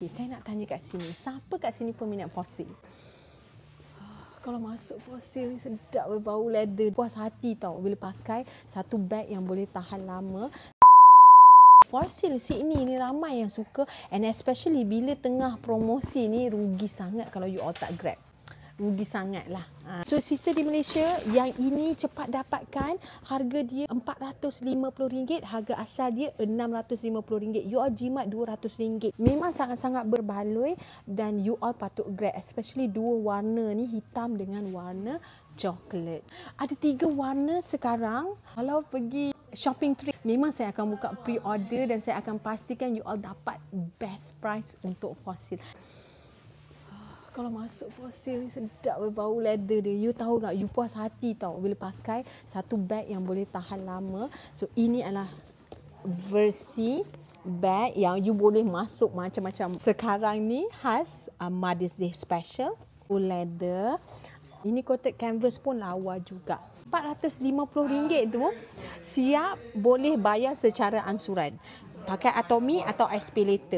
Saya nak tanya kat sini, siapa kat sini peminat fosil? Kalau masuk fosil ni sedap bau leather. Puas hati tau bila pakai satu bag yang boleh tahan lama. Fosil Sydney ni ramai yang suka, and especially bila tengah promosi ni rugi sangat kalau you all tak grab. Rugi sangat lah. So sister di Malaysia yang ini cepat dapatkan, harga dia RM450, harga asal dia RM650. You all jimat RM200. Memang sangat-sangat berbaloi dan you all patut grab, especially dua warna ni, hitam dengan warna coklat. Ada 3 warna sekarang. Kalau pergi shopping trip, memang saya akan buka pre-order dan saya akan pastikan you all dapat best price untuk fosil. Kalau masuk fosil ni sedap bau leather dia. You tahu tak, you puas hati tau bila pakai satu bag yang boleh tahan lama. So ini adalah versi bag yang you boleh masuk macam-macam. Sekarang ni khas Mother's Day special, leather. Ini coated canvas pun lawa juga. RM450 tu siap boleh bayar secara ansuran. Pakai Atomy atau SPayLater.